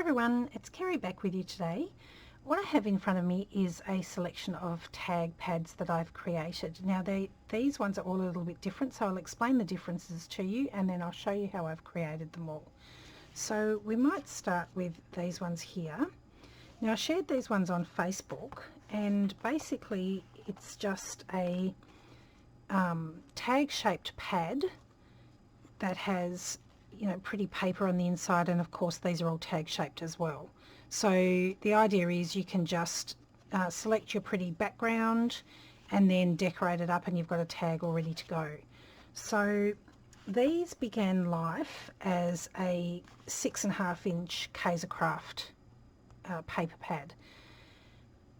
everyone, it's Kerry back with you today. What I have in front of me is a selection of tag pads that I've created. Now these ones are all a little bit different, so I'll explain the differences to you and then I'll show you how I've created them all. So we might start with these ones here. Now I shared these ones on Facebook, and basically it's just a tag shaped pad that has pretty paper on the inside, and of course these are all tag shaped as well. So the idea is you can just select your pretty background and then decorate it up and you've got a tag all ready to go. So these began life as a 6.5 inch Whichcraft paper pad.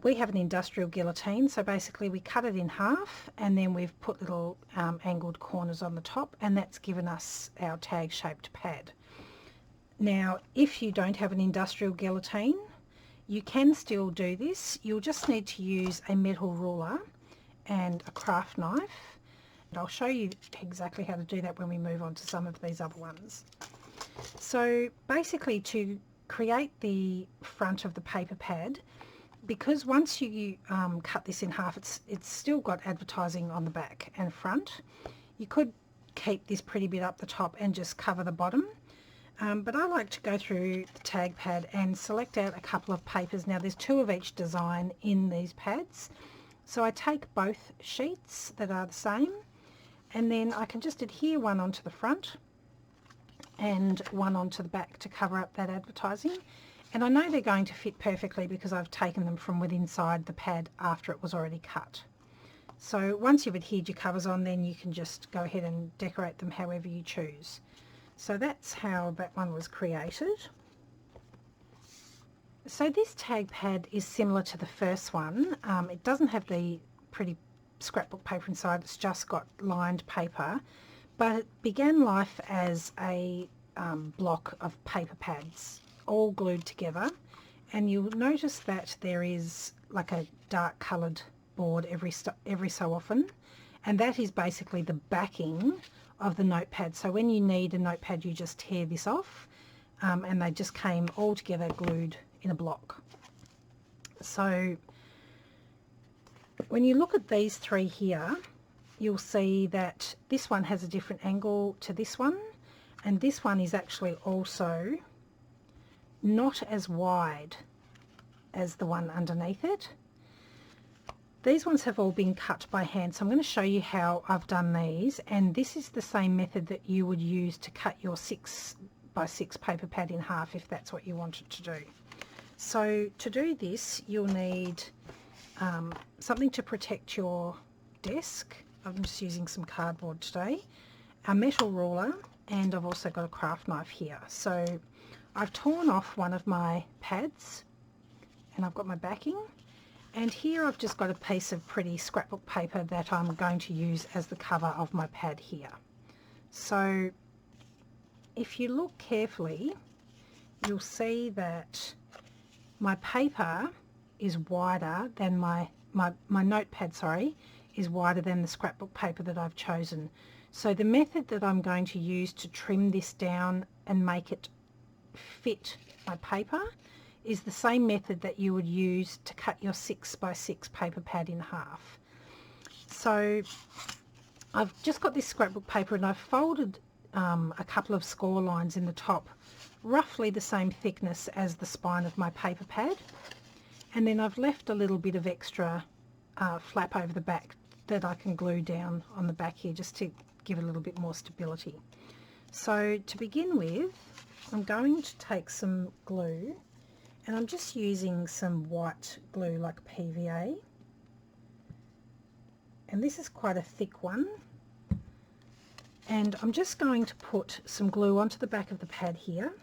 We have an industrial guillotine, so basically we cut it in half and then we've put little angled corners on the top, and that's given us our tag shaped pad. Now if you don't have an industrial guillotine, you can still do this. You'll just need to use a metal ruler and a craft knife, and I'll show you exactly how to do that when we move on to some of these other ones. So basically, to create the front of the paper pad, because once you cut this in half, it's still got advertising on the back and front. You could keep this pretty bit up the top and just cover the bottom, but I like to go through the tag pad and select out a couple of papers. Now there's 2 of each design in these pads, so I take both sheets that are the same, and then I can just adhere one onto the front and one onto the back to cover up that advertising. And I know they're going to fit perfectly because I've taken them from within inside the pad after it was already cut. So once you've adhered your covers on, then you can just go ahead and decorate them however you choose. So that's how that one was created. So this tag pad is similar to the first one. It doesn't have the pretty scrapbook paper inside, it's just got lined paper, but it began life as a block of paper pads all glued together, and you'll notice that there is like a dark coloured board every so often, and that is basically the backing of the notepad. So when you need a notepad, you just tear this off, and they just came all together glued in a block. So when you look at these 3 here, you'll see that this one has a different angle to this one, and this one is actually also not as wide as the one underneath it. These ones have all been cut by hand, so I'm going to show you how I've done these, and this is the same method that you would use to cut your 6x6 paper pad in half if that's what you wanted to do. So to do this, you'll need something to protect your desk. I'm just using some cardboard today, a metal ruler, and I've also got a craft knife here. So I've torn off one of my pads and I've got my backing, and here I've just got a piece of pretty scrapbook paper that I'm going to use as the cover of my pad here. So if you look carefully, you'll see that my paper is wider than my notepad, is wider than the scrapbook paper that I've chosen. So the method that I'm going to use to trim this down and make it fit my paper is the same method that you would use to cut your 6x6 paper pad in half. So I've just got this scrapbook paper and I've folded a couple of score lines in the top, roughly the same thickness as the spine of my paper pad, and then I've left a little bit of extra flap over the back that I can glue down on the back here just to give it a little bit more stability. So to begin with, I'm going to take some glue, and I'm just using some white glue like PVA, and this is quite a thick one, and I'm just going to put some glue onto the back of the pad here.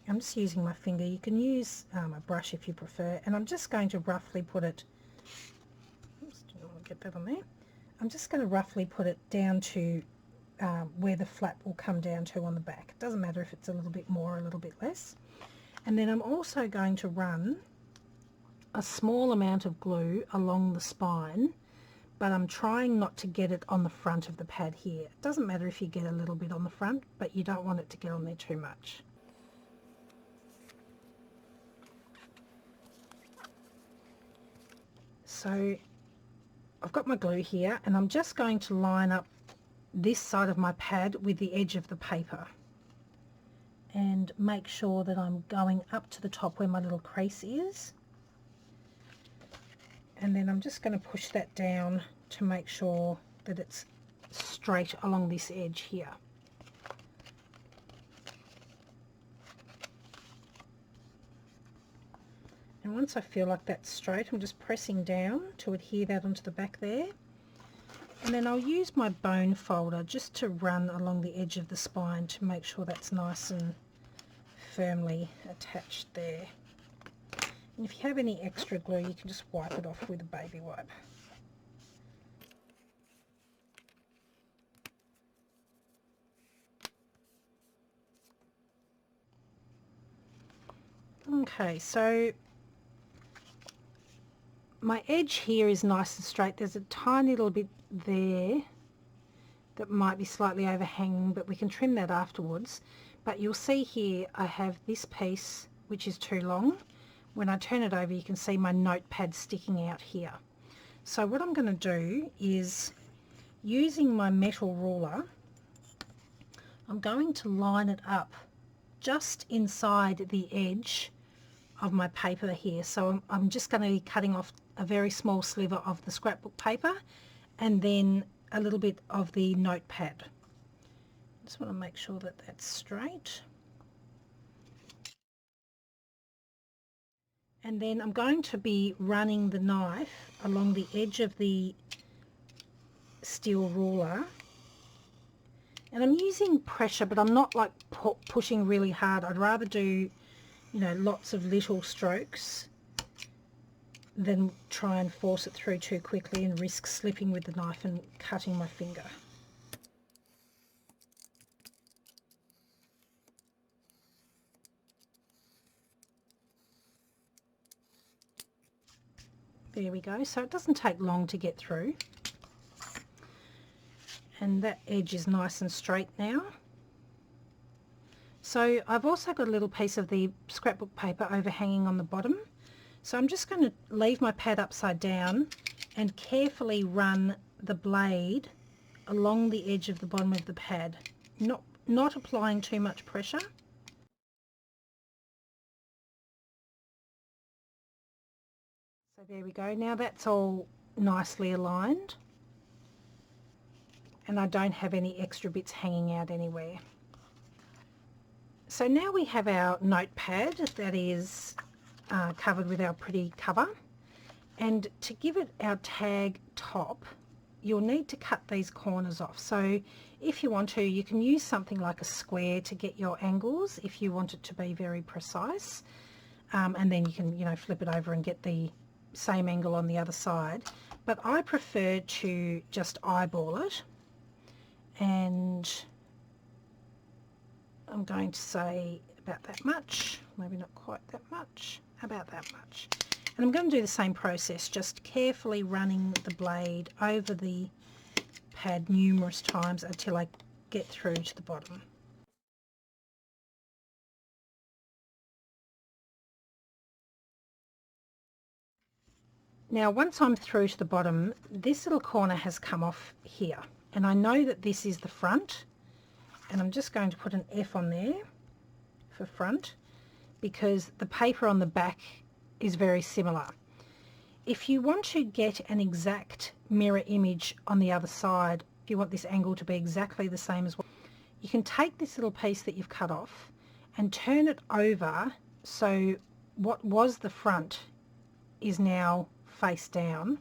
I'm just using my finger. You can use a brush if you prefer, and I'm just going to roughly put it, oops, don't want to get that on there. I'm just going to roughly put it down to where the flap will come down to on the back. It doesn't matter if it's a little bit more or a little bit less. And then I'm also going to run a small amount of glue along the spine, but I'm trying not to get it on the front of the pad here. It doesn't matter if you get a little bit on the front, but you don't want it to get on there too much. So I've got my glue here and I'm just going to line up this side of my pad with the edge of the paper and make sure that I'm going up to the top where my little crease is, and then I'm just going to push that down to make sure that it's straight along this edge here. And once I feel like that's straight, I'm just pressing down to adhere that onto the back there. And then I'll use my bone folder just to run along the edge of the spine to make sure that's nice and firmly attached there. And if you have any extra glue, you can just wipe it off with a baby wipe. Okay, so my edge here is nice and straight. There's a tiny little bit there that might be slightly overhanging, but we can trim that afterwards. But you'll see here I have this piece which is too long. When I turn it over, you can see my notepad sticking out here. So what I'm going to do is, using my metal ruler, I'm going to line it up just inside the edge of my paper here. So I'm just going to be cutting off a very small sliver of the scrapbook paper and then a little bit of the notepad. Just want to make sure that that's straight. And then I'm going to be running the knife along the edge of the steel ruler. And I'm using pressure, but I'm not like pushing really hard. I'd rather do, you know, lots of little strokes than try and force it through too quickly and risk slipping with the knife and cutting my finger. There we go. So it doesn't take long to get through. And that edge is nice and straight now. So I've also got a little piece of the scrapbook paper overhanging on the bottom. So I'm just going to leave my pad upside down and carefully run the blade along the edge of the bottom of the pad, not applying too much pressure. So there we go. Now that's all nicely aligned and I don't have any extra bits hanging out anywhere. So now we have our notepad that is covered with our pretty cover, and to give it our tag top, you'll need to cut these corners off. So if you want to, you can use something like a square to get your angles if you want it to be very precise, and then you can, you know, flip it over and get the same angle on the other side. But I prefer to just eyeball it, and I'm going to say about that much, maybe not quite that much, about that much. And I'm going to do the same process, just carefully running the blade over the pad numerous times until I get through to the bottom. Now once I'm through to the bottom, this little corner has come off here, and I know that this is the front, and I'm just going to put an F on there for front because the paper on the back is very similar. If you want to get an exact mirror image on the other side, if you want this angle to be exactly the same as well, you can take this little piece that you've cut off and turn it over so what was the front is now face down,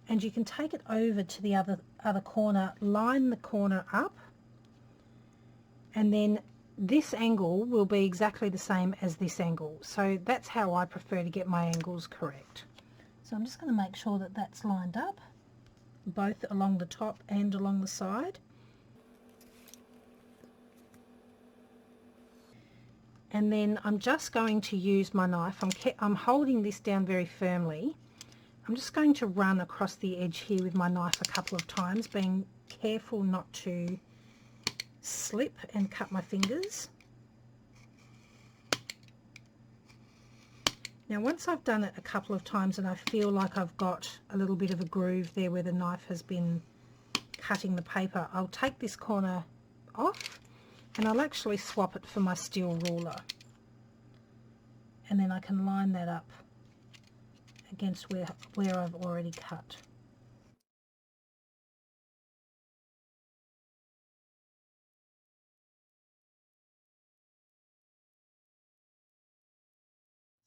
and you can take it over to the other corner, line the corner up, and then this angle will be exactly the same as this angle. So that's how I prefer to get my angles correct. So I'm just going to make sure that that's lined up, both along the top and along the side. And then I'm just going to use my knife. I'm holding this down very firmly. I'm just going to run across the edge here with my knife a couple of times, being careful not to slip and cut my fingers. Now once I've done it a couple of times and I feel like I've got a little bit of a groove there where the knife has been cutting the paper, I'll take this corner off and I'll actually swap it for my steel ruler, and then I can line that up against where I've already cut.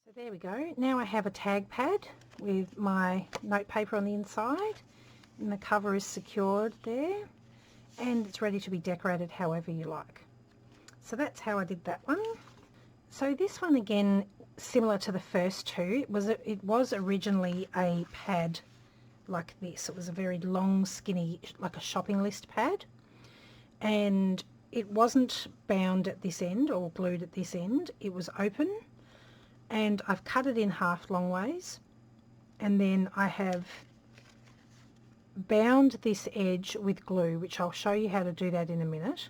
So there we go. Now I have a tag pad with my note paper on the inside, and the cover is secured there, and it's ready to be decorated however you like. So that's how I did that one. So this one, again, similar to the first two, it was originally a pad like this. It was a very long, skinny, like a shopping list pad, and it wasn't bound at this end or glued at this end. It was open, and I've cut it in half long ways, and then I have bound this edge with glue, which I'll show you how to do that in a minute,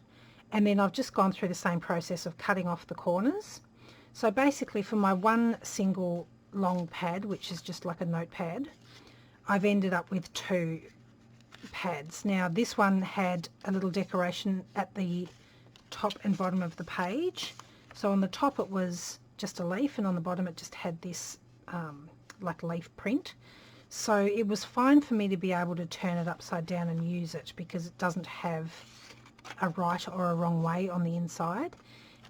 and then I've just gone through the same process of cutting off the corners. So basically for my one single long pad, which is just like a notepad, I've ended up with two pads. Now this one had a little decoration at the top and bottom of the page. So on the top it was just a leaf, and on the bottom it just had this like leaf print. So it was fine for me to be able to turn it upside down and use it because it doesn't have a right or a wrong way on the inside.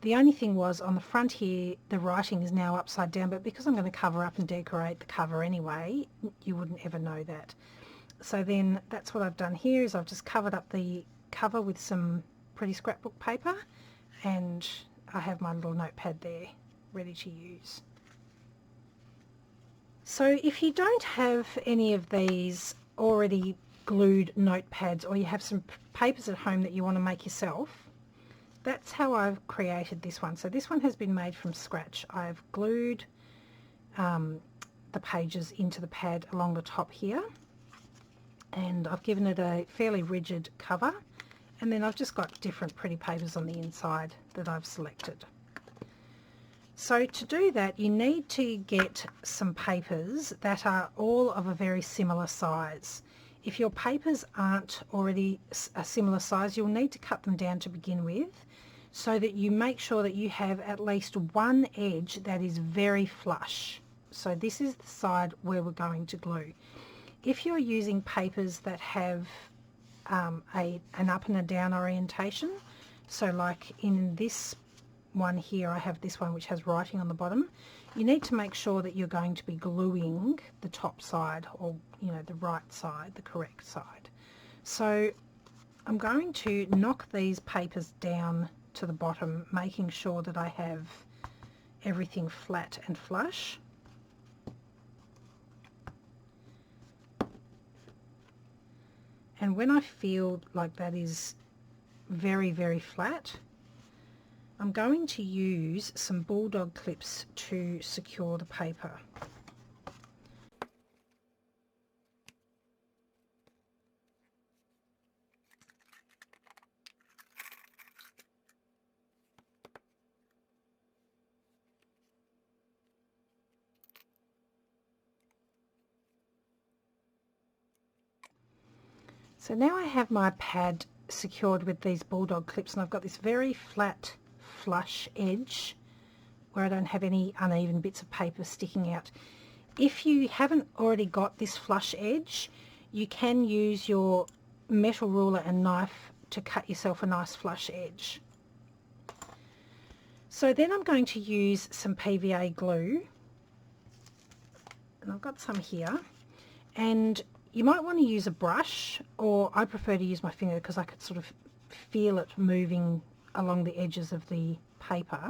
The only thing was on the front here the writing is now upside down, but because I'm going to cover up and decorate the cover anyway, you wouldn't ever know that. So then that's what I've done here, is I've just covered up the cover with some pretty scrapbook paper, and I have my little notepad there ready to use. So if you don't have any of these already glued notepads, or you have some papers at home that you want to make yourself, that's how I've created this one. So this one has been made from scratch. I've glued the pages into the pad along the top here, and I've given it a fairly rigid cover, and then I've just got different pretty papers on the inside that I've selected. So to do that, you need to get some papers that are all of a very similar size. If your papers aren't already a similar size, you'll need to cut them down to begin with, so that you make sure that you have at least one edge that is very flush. So this is the side where we're going to glue. If you're using papers that have an up and a down orientation, so like in this one here, I have this one which has writing on the bottom, you need to make sure that you're going to be gluing the top side, or the right side, the correct side. So I'm going to knock these papers down to the bottom, making sure that I have everything flat and flush. And when I feel like that is very, very flat, I'm going to use some bulldog clips to secure the paper. So now I have my pad secured with these bulldog clips, and I've got this very flat, flush edge where I don't have any uneven bits of paper sticking out. If you haven't already got this flush edge, you can use your metal ruler and knife to cut yourself a nice flush edge. So then I'm going to use some PVA glue, and I've got some here, and you might want to use a brush, or I prefer to use my finger because I could sort of feel it moving along the edges of the paper.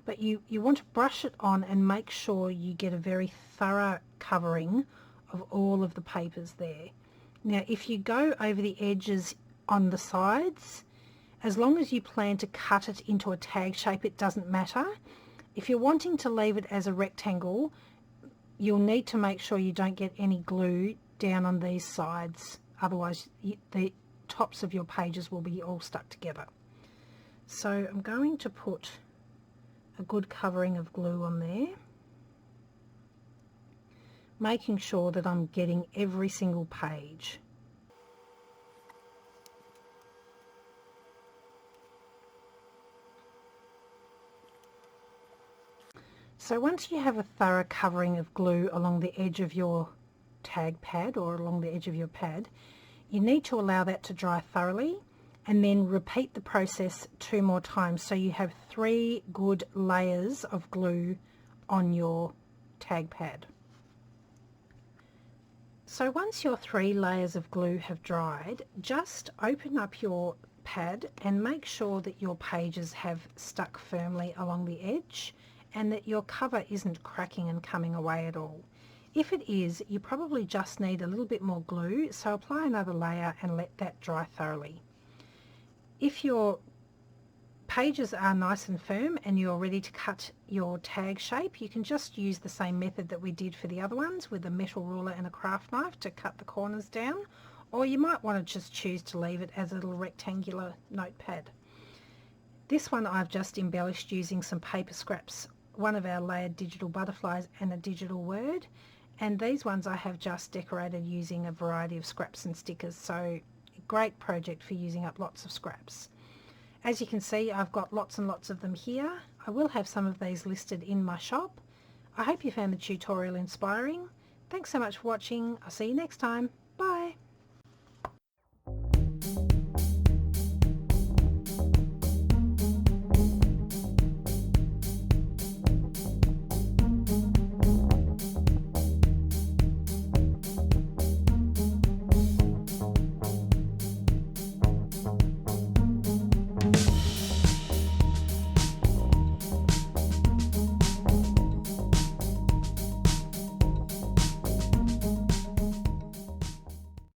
But you want to brush it on and make sure you get a very thorough covering of all of the papers there. Now if you go over the edges on the sides, as long as you plan to cut it into a tag shape, it doesn't matter. If you're wanting to leave it as a rectangle, you'll need to make sure you don't get any glue down on these sides, otherwise the tops of your pages will be all stuck together. So I'm going to put a good covering of glue on there, making sure that I'm getting every single page. So once you have a thorough covering of glue along the edge of your tag pad or along the edge of your pad, you need to allow that to dry thoroughly and then repeat the process 2 more times so you have 3 good layers of glue on your tag pad. So once your 3 layers of glue have dried, just open up your pad and make sure that your pages have stuck firmly along the edge and that your cover isn't cracking and coming away at all. If it is, you probably just need a little bit more glue, so apply another layer and let that dry thoroughly. If your pages are nice and firm and you're ready to cut your tag shape, you can just use the same method that we did for the other ones with a metal ruler and a craft knife to cut the corners down, or you might want to just choose to leave it as a little rectangular notepad. This one I've just embellished using some paper scraps, one of our layered digital butterflies and a digital word, and these ones I have just decorated using a variety of scraps and stickers, so a great project for using up lots of scraps. As you can see, I've got lots and lots of them here. I will have some of these listed in my shop. I hope you found the tutorial inspiring. Thanks so much for watching. I'll see you next time. Bye.